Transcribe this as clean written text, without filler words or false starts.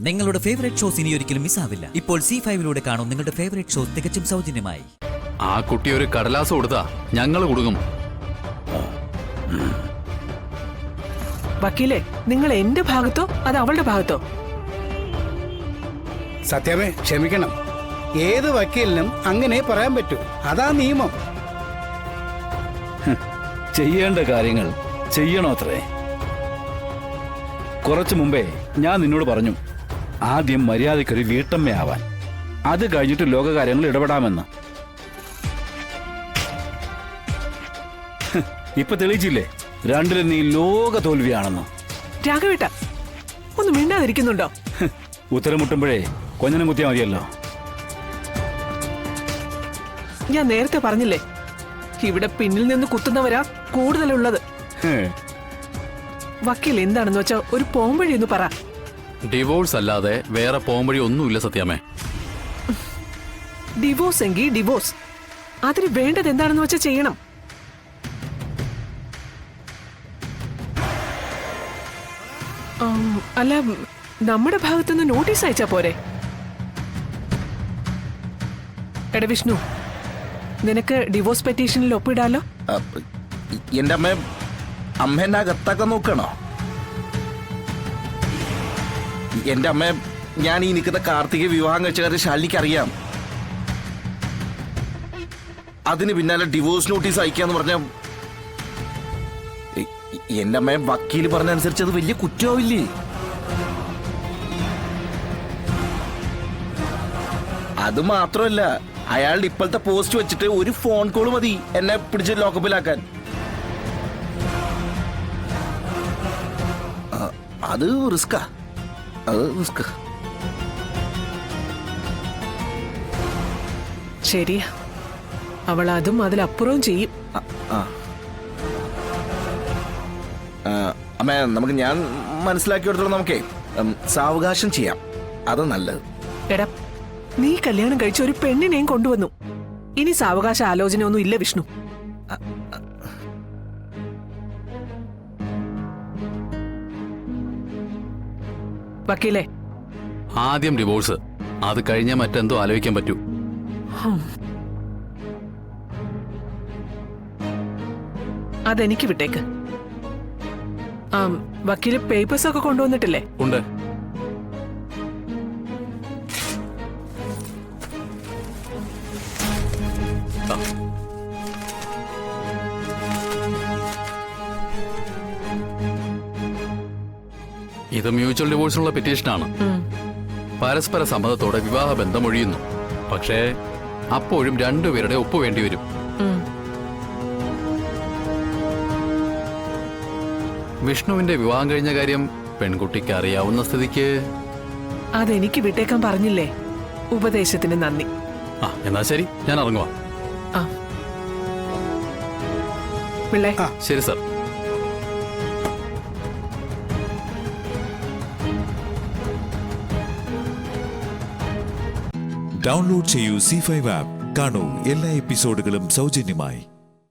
നിങ്ങളുടെ favourite shows ഇനി ഒരിക്കലും മിസ്സാവില്ല. ഇപ്പോൾ C5 കാണും നിങ്ങളുടെ ഫേവറേറ്റ് ഷോസ് തികച്ചും സൗജന്യമായി. ആ കുട്ടി ഒരു കടലാസ് കൊടുത്താ ഞങ്ങൾ കൊടുക്കും. വക്കീലെ, നിങ്ങൾ എന്റെ ഭാഗത്തോ അത് അവളുടെ ഭാഗത്തോ? സത്യമേ, ക്ഷമിക്കണം. ഏത് വക്കീലിനും അങ്ങനെ പറയാൻ പറ്റൂ. അതാ നിയമം. ചെയ്യേണ്ട കാര്യങ്ങൾ ചെയ്യണോ അത്രേ. കുറച്ചു മുമ്പേ ഞാൻ നിന്നോട് പറഞ്ഞു, ആദ്യം മര്യാദയ്ക്കൊരു വീട്ടമ്മയാവാൻ, അത് കഴിഞ്ഞിട്ട് ലോകകാര്യങ്ങൾ ഇടപെടാമെന്ന്. ഇപ്പൊ തെളിയിച്ചില്ലേ രണ്ടിലും നീ ലോക തോൽവിയാണെന്ന്. രാഘവേട്ട, ഒന്ന് മിണ്ടാതിരിക്കുന്നുണ്ടോ? ഉത്തരം മുട്ടുമ്പോഴേ കൊഞ്ഞനം കുത്തിയാ മതിയല്ലോ. ഞാൻ നേരത്തെ പറഞ്ഞില്ലേ, ഇവിടെ പിന്നിൽ നിന്ന് കുത്തുന്നവരാ കൂടുതലുള്ളത്. വക്കീൽ എന്താണെന്ന് വെച്ചാ ഒരു പോംവഴി ഒന്ന് പറ. ഡിവോഴ്സ് അല്ലാതെ വേറെ പോംവഴി ഒന്നുമില്ല സത്യാമേ. ഡിവോഴ്സ് എങ്കിൽ ഡിവോഴ്സ്, അതിന് വേണ്ടത് എന്താണെന്ന് വെച്ചാ ചെയ്യണം. അല്ല, നമ്മുടെ ഭാഗത്തുനിന്ന് നോട്ടീസ് അയച്ചാ പോരെ? എടാ വിഷ്ണു, നിനക്ക് ഡിവോഴ്സ് പെറ്റീഷനിൽ ഒപ്പിടാലോ. എന്റെ അമ്മ എന്നെ അകത്താക്കാൻ നോക്കണോ? എന്റെ അമ്മ, ഞാൻ ഈ നിൽക്കുന്ന കാർത്തിക വിവാഹം കഴിച്ച കാര്യം ശാലിനിക്ക് അറിയാം. അതിന് പിന്നാലെ ഡിവോഴ്സ് നോട്ടീസ് അയക്കാന്ന് പറഞ്ഞ എന്റെ അമ്മയെ വക്കീല് പറഞ്ഞ അനുസരിച്ച് അത് വലിയ കുറ്റമാവില്ലേ? അത് മാത്രമല്ല, അയാളുടെ ഇപ്പോഴത്തെ പോസ്റ്റ് വെച്ചിട്ട് ഒരു ഫോൺ കോൾ മതി എന്നെ പിടിച്ച് ലോക്കപ്പിലാക്കാൻ. അത് റിസ്കാ. ശരിയാ, അവൾ അതും അതിലപ്പുറവും ചെയ്യും. അമ്മ, നമുക്ക് ഞാൻ മനസ്സിലാക്കി കൊടുത്തോളൂ. നമുക്കേ സാവകാശം ചെയ്യാം, അത് നല്ലത്. എടാ, നീ കല്യാണം കഴിച്ച ഒരു പെണ്ണിനെയും കൊണ്ടുവന്നു. ഇനി സാവകാശ ആലോചന ഒന്നും ഇല്ല വിഷ്ണു. വക്കീലേ, ആദ്യം ഡിവോഴ്സ്, അത് കഴിഞ്ഞാൽ മറ്റെന്തോ ആലോചിക്കാൻ പറ്റൂ. അതെനിക്ക് വിട്ടേക്ക്. വക്കീല് പേപ്പേഴ്സ് ഒക്കെ കൊണ്ടുവന്നിട്ടില്ലേ? ഉണ്ട്. ഇത് മ്യൂച്വൽ ഡിവോഴ്സിനുള്ള പെറ്റീഷനാണ്. പരസ്പര സമ്മതത്തോടെ വിവാഹ ബന്ധം ഒഴിയുന്നു. പക്ഷേ അപ്പോഴും രണ്ടുപേരുടെ ഒപ്പ് വേണ്ടിവരും. വിഷ്ണുവിന്റെ വിവാഹം കഴിഞ്ഞ കാര്യം പെൺകുട്ടിക്ക് അറിയാവുന്ന സ്ഥിതിക്ക് അതെനിക്ക് വിട്ടേക്കാൻ പറഞ്ഞില്ലേ? ഉപദേശത്തിന് നന്ദി. എന്നാ ശരി, ഞാൻ ഇറങ്ങുവാ. പിള്ളേ. ശരി സർ. ഡൗൺലോഡ് ചെയ്യൂ C5 ആപ്പ്. കാണൂ എല്ലാ എപ്പിസോഡുകളും സൗജന്യമായി.